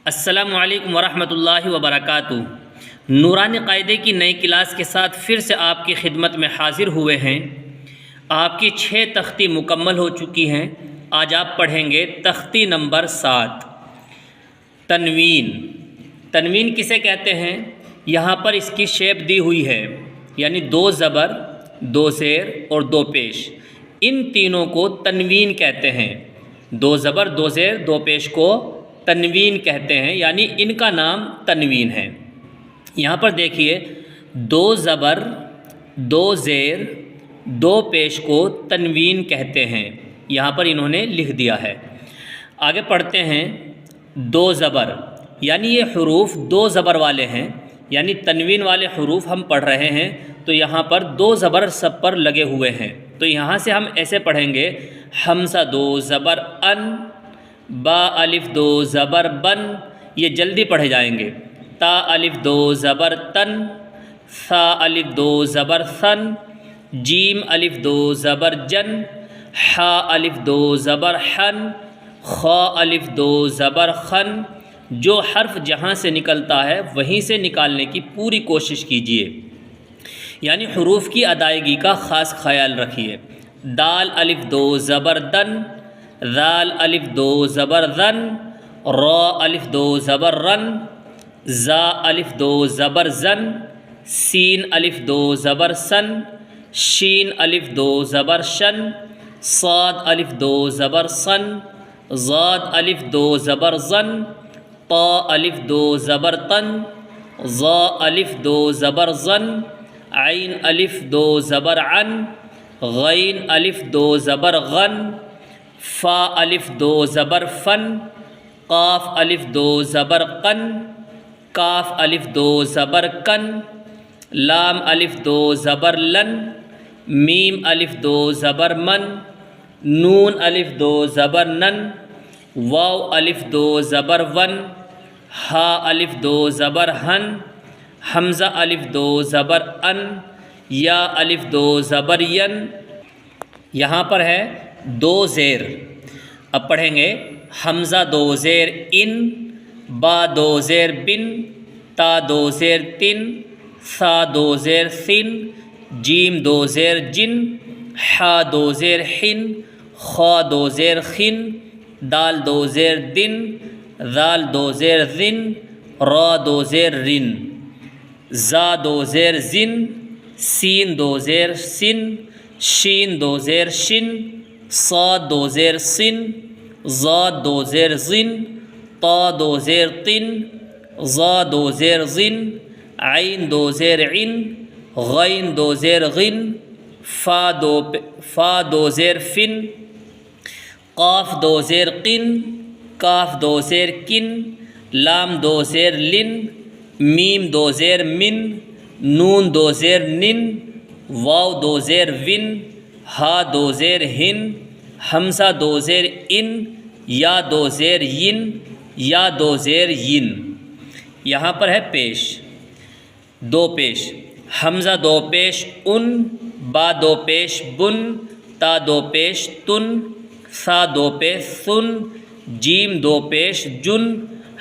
السلام علیکم ورحمۃ اللہ وبرکاتہ۔ نورانی قاعدے کی نئی کلاس کے ساتھ پھر سے آپ کی خدمت میں حاضر ہوئے ہیں۔ آپ کی 6 تختی مکمل ہو چکی ہیں۔ آج آپ پڑھیں گے تختی نمبر 7، تنوین۔ تنوین کسے کہتے ہیں؟ یہاں پر اس کی شیپ دی ہوئی ہے، یعنی 2 زبر 2 زیر اور 2 پیش، ان تینوں کو تنوین کہتے ہیں۔ 2 زبر 2 زیر 2 پیش کو تنوین کہتے ہیں، یعنی ان کا نام تنوین ہے۔ یہاں پر دیکھیے 2 زبر 2 زیر 2 پیش کو تنوین کہتے ہیں، یہاں پر انہوں نے لکھ دیا ہے۔ آگے پڑھتے ہیں 2 زبر، یعنی یہ حروف 2 زبر والے ہیں، یعنی تنوین والے حروف ہم پڑھ رہے ہیں تو یہاں پر 2 زبر سب پر لگے ہوئے ہیں۔ تو یہاں سے ہم ایسے پڑھیں گے: حمزہ 2 زبر ان، با الف 2 زبر بن، یہ جلدی پڑھے جائیں گے۔ تا الف 2 زبر تن، ثا الف 2 زبر ثن، جیم الف 2 زبر جن، حا الف 2 زبر حن، خا الف 2 زبر خن۔ جو حرف جہاں سے نکلتا ہے وہیں سے نکالنے کی پوری کوشش کیجیے، یعنی حروف کی ادائیگی کا خاص خیال رکھیے۔ دال الف 2 زبر دن، ذال الف 2 زبر ذن، را الف 2 زبر رن، زا الف 2 زبر زن، سین الف 2 زبر سن، شین الف 2 زبر شن، صاد الف 2 زبر صن، ضاد الف 2 زبر ظن، طا الف 2 زبر طن، ظا الف 2 زبر ظن، عین الف 2 زبر عن، غین الف 2 زبر غن، فا الف 2 زبر فن، قاف الف 2 زبر قن، کاف الف 2 زبر کن، لام الف 2 زبر لن، میم الف 2 زبر من، نون الف 2 زبر نن، واو الف 2 زبر ون، ہا الف 2 زبر ہن، حمزہ الف 2 زبر ان، یا الف 2 زبر ین۔ یہاں پر ہے 2 زیر۔ اب پڑھیں گے: حمزہ 2 زیر ان، با 2 زیر بن، تا 2 زیر تن، ثا 2 زیر ثن، جیم 2 زیر جن، حا 2 زیر حن، خا 2 زیر خن، دال 2 زیر دن، ذال 2 زیر ذن، را 2 زیر رن، زا 2 زیر زن، سین 2 زیر سن، شین 2 زیر شن، صاد 2 زیر سن، ضاد 2 زیر زن، طا 2 زیر طن، ظا 2 زیر زن، عین 2 زیر عن، غین 2 زیر غن، فا 2 زیر فن، قاف 2 زیر قن، کاف 2 زیر کن، لام 2 زیر لن، میم 2 زیر من، نون 2 زیر نن، واو 2 زیر ون، ہا 2 زیر ہن، حمزہ 2 زیر ان، یا 2 زیر ین، یا 2 زیر ین۔ یہاں پر ہے پیش، 2 پیش: حمزہ 2 پیش ان، با 2 پیش بن، تا 2 پیش تن، ثا 2 پیش ثن، جیم 2 پیش جن،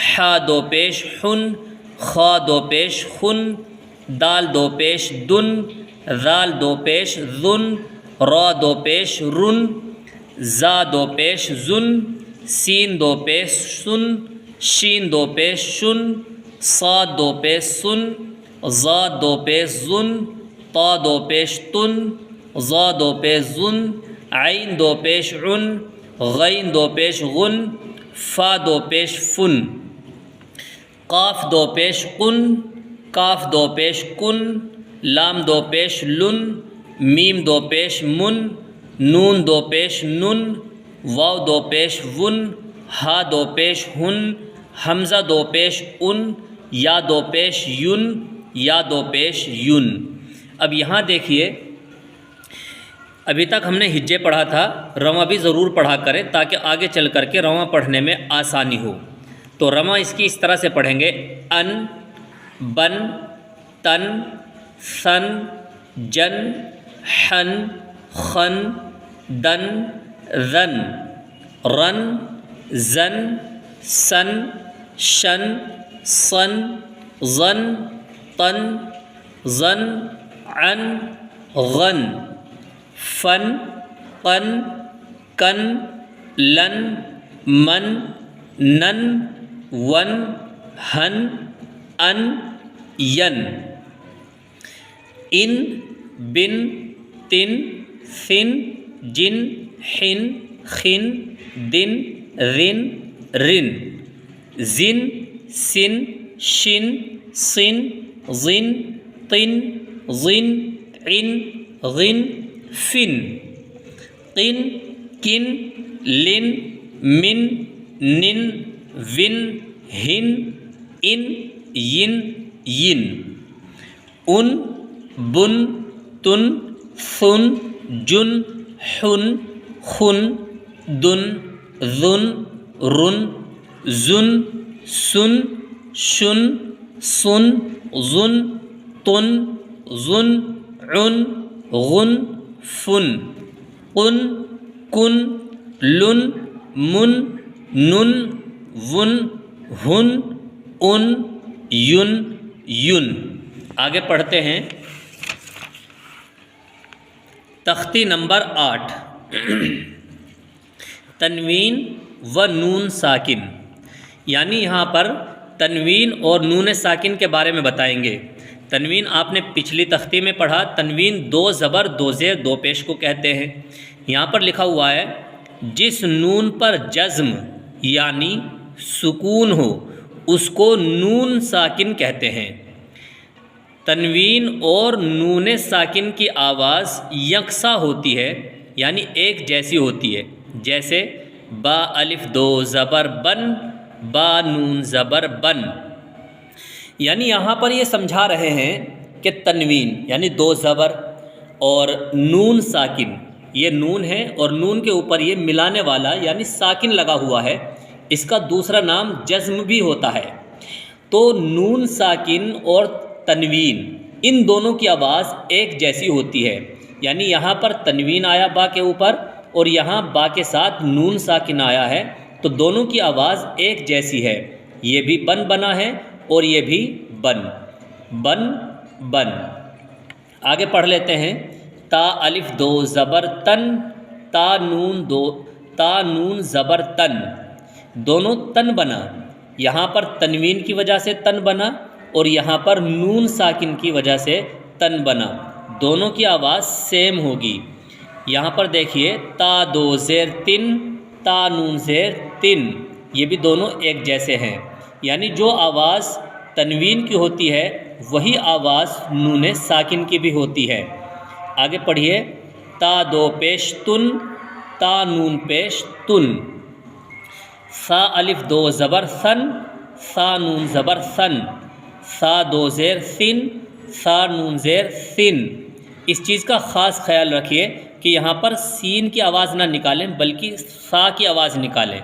حا 2 پیش حن، خا 2 پیش خن، دال 2 پیش دن، ذال 2 پیش ذن، را 2 پیش رن، زا 2 پیش زن، سین 2 پیش سن، شین 2 پیش شن، صاد 2 پیش سن، ضاد 2 پیش زن، طا 2 پیش تن، ظا 2 پیش زن، عین 2 پیش عن، غین 2 پیش غن، فا 2 پیش فن، قاف 2 پیش قن، کاف 2 پیش کن، لام 2 پیش لن، میم 2 پیش من، نون 2 پیش نن، واو 2 پیش ون، ہا 2 پیش ہن، حمزہ 2 پیش ان، یا 2 پیش ین، یا 2 پیش ین۔ اب یہاں دیکھیے، ابھی تک ہم نے ہجے پڑھا تھا، رواں بھی ضرور پڑھا کریں تاکہ آگے چل کر کے رواں پڑھنے میں آسانی ہو۔ تو رواں اس کی اس طرح سے پڑھیں گے: ان، بن، تن، ثن، جن، حن، خن، دن، ذن، رن، زن، سن، شن صن ظن طن ظن عن غن فن قن کن لن من نن ون ہن ان ین ان بن تن ثن جن حن خن دن رن رن زن سن شن صن ظن طن ظن عن غن فن قن کن لن من نن ون ہن ان ین ین ان بن تن ثن جن حن خن دن ذن رن زن سن شن صن ظن طن ظن عن غن فن قن کن لن من نن ون ہن ان یون یون۔ آگے پڑھتے ہیں تختی نمبر 8 تنوین و نون ساکن، یعنی یہاں پر تنوین اور نون ساکن کے بارے میں بتائیں گے۔ تنوین آپ نے پچھلی تختی میں پڑھا، تنوین 2 زبر 2 زیر 2 پیش کو کہتے ہیں۔ یہاں پر لکھا ہوا ہے جس نون پر جزم یعنی سکون ہو اس کو نون ساکن کہتے ہیں۔ تنوین اور نون ساکن کی آواز یکساں ہوتی ہے، یعنی ایک جیسی ہوتی ہے، جیسے با الف 2 زبر بن، با نون زبر بن۔ یعنی یہاں پر یہ سمجھا رہے ہیں کہ تنوین یعنی 2 زبر اور نون ساکن، یہ نون ہے اور نون کے اوپر یہ ملانے والا یعنی ساکن لگا ہوا ہے، اس کا دوسرا نام جزم بھی ہوتا ہے۔ تو نون ساکن اور تنوین ان دونوں کی آواز ایک جیسی ہوتی ہے، یعنی یہاں پر تنوین آیا با کے اوپر اور یہاں با کے ساتھ نون ساکن آیا ہے، تو دونوں کی آواز ایک جیسی ہے۔ یہ بھی بن بنا ہے اور یہ بھی بن بن بن۔ آگے پڑھ لیتے ہیں تا الف 2 زبر تن، تا نون زبر تن، دونوں تن بنا۔ یہاں پر تنوین کی وجہ سے تن بنا اور یہاں پر نون ساکن کی وجہ سے تن بنا، دونوں کی آواز سیم ہوگی۔ یہاں پر دیکھیے تا 2 زیر تن، تا نون زیر تن، یہ بھی دونوں ایک جیسے ہیں، یعنی جو آواز تنوین کی ہوتی ہے وہی آواز نون ساکن کی بھی ہوتی ہے۔ آگے پڑھیے تا 2 پیش تن، تا نون پیش تن، سا الف 2 زبر سن، سا نون زبر سن، سا 2 زیر سن، سا نون زیر سن۔ اس چیز کا خاص خیال رکھیے کہ یہاں پر سین کی آواز نہ نکالیں بلکہ سا کی آواز نکالیں،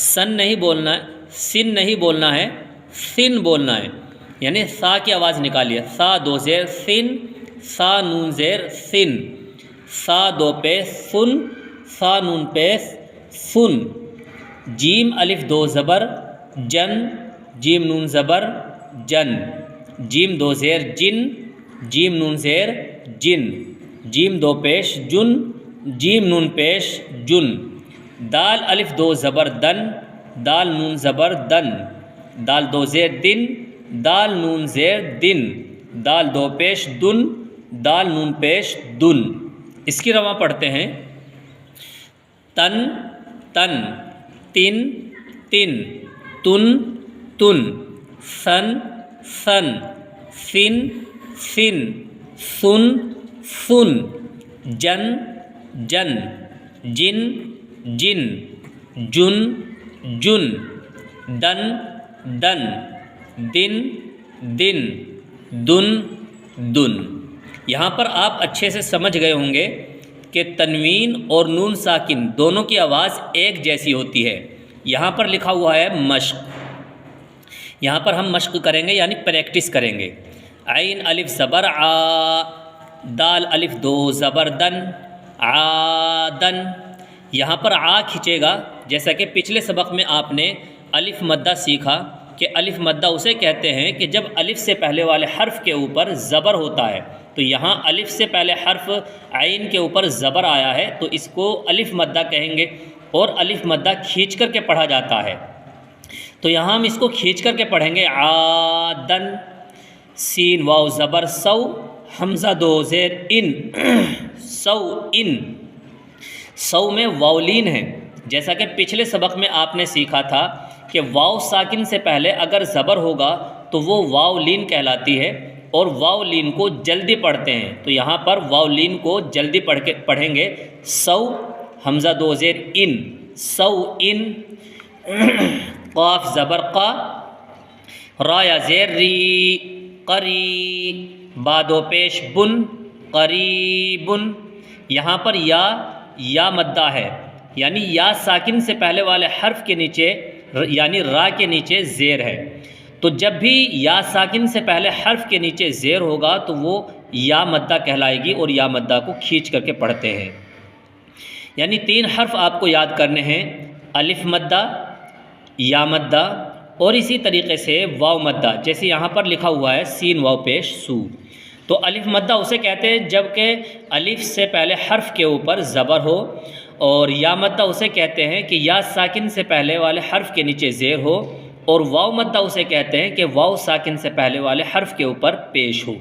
سن نہیں بولنا ہے، سن نہیں بولنا ہے، سن بولنا ہے، یعنی سا کی آواز نکالیے، سا 2 زیر سن، سا نون زیر سن، سا 2 پیش سن، سا نون پیش سن۔ جیم الف 2 زبر جن، جیم نون زبر جن، جیم 2 زیر جن، جیم نون زیر جن، جیم 2 پیش جن، جیم نون پیش جن۔ دال الف 2 زبر دن، دال نون زبر دن، دال 2 زیر دن، دال نون زیر دن، دال 2 پیش دن، دال نون پیش دن۔ اس کی رواں پڑھتے ہیں تن تن، تن تن، تن تن، سن سن، سن سن، سن سن، جن جن، جن جن، جن جن، دن دن، دن دن، دن دن۔ یہاں پر آپ اچھے سے سمجھ گئے ہوں گے کہ تنوین اور نون ساکن دونوں کی آواز ایک جیسی ہوتی ہے۔ یہاں پر لکھا ہوا ہے مشق، یہاں پر ہم مشق کریں گے یعنی پریکٹس کریں گے۔ عین الف زبر آ، دال الف 2 زبر دن، عادن۔ یہاں پر آ کھنچے گا، جیسا کہ پچھلے سبق میں آپ نے الف مدہ سیکھا کہ الف مدہ اسے کہتے ہیں کہ جب الف سے پہلے والے حرف کے اوپر زبر ہوتا ہے، تو یہاں الف سے پہلے حرف عین کے اوپر زبر آیا ہے تو اس کو الف مدہ کہیں گے، اور الف مدہ کھینچ کر کے پڑھا جاتا ہے، تو یہاں ہم اس کو کھینچ کر کے پڑھیں گے عادن، سین واو زبر سو، حمزہ دو زیر ان، سو ان، سو میں واولین ہے، جیسا کہ پچھلے سبق میں آپ نے سیکھا تھا کہ واو ساکن سے پہلے اگر زبر ہوگا تو وہ واولین کہلاتی ہے، اور واولین کو جلدی پڑھتے ہیں، تو یہاں پر واولین کو جلدی پڑھیں گے، سو حمزہ دو زیر ان، سو ان، قاف زبر قا، را یا زیر ری، قری، با دو پیش بن، قریبن، یہاں پر یا مدہ ہے، یعنی یا ساکن سے پہلے والے حرف کے نیچے یعنی را کے نیچے زیر ہے، تو جب بھی یا ساکن سے پہلے حرف کے نیچے زیر ہوگا تو وہ یا مدہ کہلائے گی، اور یا مدہ کو کھینچ کر کے پڑھتے ہیں۔ یعنی 3 حرف آپ کو یاد کرنے ہیں، الف مدہ، یا مدہ، اور اسی طریقے سے واو مدہ، جیسے یہاں پر لکھا ہوا ہے سین واو پیش سو، تو الف مدہ اسے کہتے ہیں جب کہ الف سے پہلے حرف کے اوپر زبر ہو، اور یا مدہ اسے کہتے ہیں کہ یا ساکن سے پہلے والے حرف کے نیچے زیر ہو، اور واو مدہ اسے کہتے ہیں کہ واو ساکن سے پہلے والے حرف کے اوپر پیش ہو،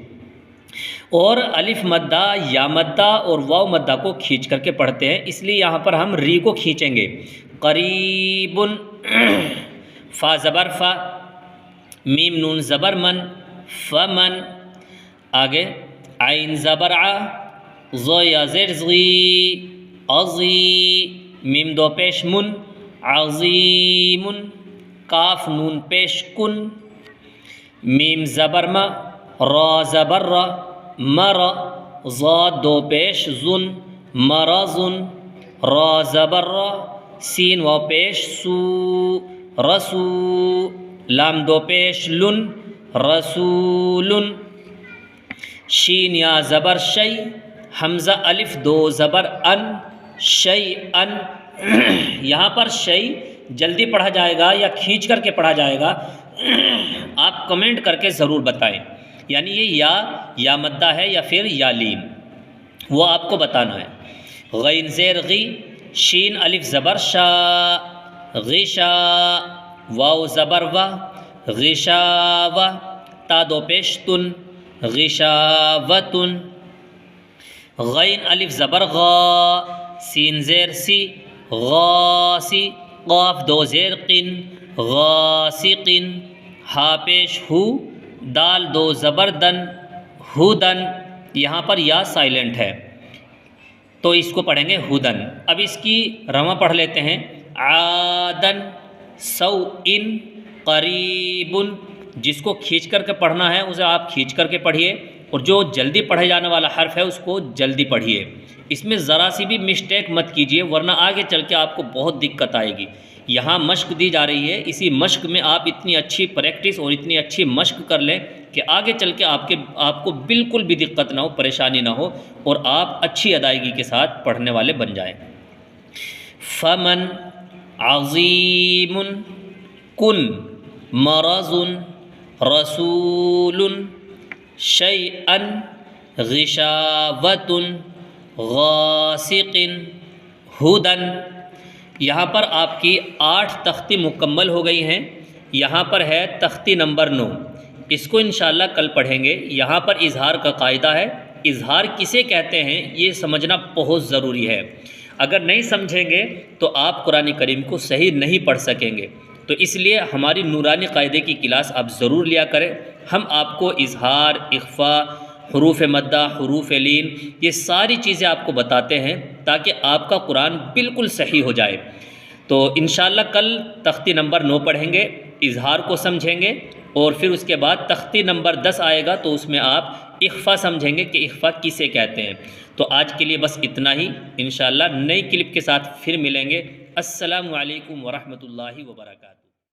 اور الف مدہ، یا مدہ اور واو مدہ کو کھینچ کر کے پڑھتے ہیں، اس لیے یہاں پر ہم ری کو کھینچیں گے، قریبن، فا زبر فا، میم نون زبر من، فمن، آگے عین زبر ع، ظ یا زیر زغی، عظی، میم دو پیش من، عظیم، کاف نون پیش کن، میم زبر ما، را زبر را، مر، ضاد دو پیش زن، مرضن، را زبر را، سین و پیش سو، رسو، لام دو پیش لن، رسولن، شین یا زبر شی، حمزہ الف دو زبر ان، شی ان، یہاں پر شی جلدی پڑھا جائے گا یا کھینچ کر کے پڑھا جائے گا، آپ کمنٹ کر کے ضرور بتائیں، یعنی یہ یا مدہ ہے یا پھر یا لین، وہ آپ کو بتانا ہے۔ غین زیر غی، شین الف زبر شا، غشا، واو زبر و، غشاوہ، تا دو پیش تن، غشاوتن، غین الف زبر غا، سین زیر سی، غاسی، قاف دو زیر قن، غاسقن، ہا پیش ہو، دال دو زبر دن، ہودن، یہاں پر یا سائلنٹ ہے تو اس کو پڑھیں گے ہودن۔ اب اس کی رواں پڑھ لیتے ہیں، عادن، سوئن، قریبن، جس کو کھینچ کر کے پڑھنا ہے اسے آپ کھینچ کر کے پڑھیے، اور جو جلدی پڑھے جانے والا حرف ہے اس کو جلدی پڑھیے، اس میں ذرا سی بھی مسٹیک مت کیجیے ورنہ آگے چل کے آپ کو بہت دقت آئے گی۔ یہاں مشق دی جا رہی ہے، اسی مشق میں آپ اتنی اچھی پریکٹس اور اتنی اچھی مشق کر لیں کہ آگے چل کے آپ کو بالکل بھی دقت نہ ہو، پریشانی نہ ہو، اور آپ اچھی ادائیگی کے ساتھ پڑھنے والے بن جائیں۔ فمن، عظیم، کن، مرض، رسول، شیئن، غشاوت، غاسق، ہدن۔ یہاں پر آپ کی 8 تختی مکمل ہو گئی ہیں۔ یہاں پر ہے تختی نمبر 9، اس کو انشاءاللہ کل پڑھیں گے۔ یہاں پر اظہار کا قاعدہ ہے، اظہار کسے کہتے ہیں یہ سمجھنا بہت ضروری ہے۔ اگر نہیں سمجھیں گے تو آپ قرآن کریم کو صحیح نہیں پڑھ سکیں گے، تو اس لیے ہماری نورانی قاعدے کی کلاس آپ ضرور لیا کریں۔ ہم آپ کو اظہار، اخفا، حروف مدہ، حروف لین، یہ ساری چیزیں آپ کو بتاتے ہیں تاکہ آپ کا قرآن بالکل صحیح ہو جائے۔ تو انشاءاللہ کل تختی نمبر 9 پڑھیں گے، اظہار کو سمجھیں گے، اور پھر اس کے بعد تختی نمبر 10 آئے گا تو اس میں آپ اخفا سمجھیں گے کہ اخفا کسے کہتے ہیں۔ تو آج کے لیے بس اتنا ہی، انشاءاللہ نئی کلپ کے ساتھ پھر ملیں گے۔ السلام علیکم ورحمۃ اللہ وبرکاتہ۔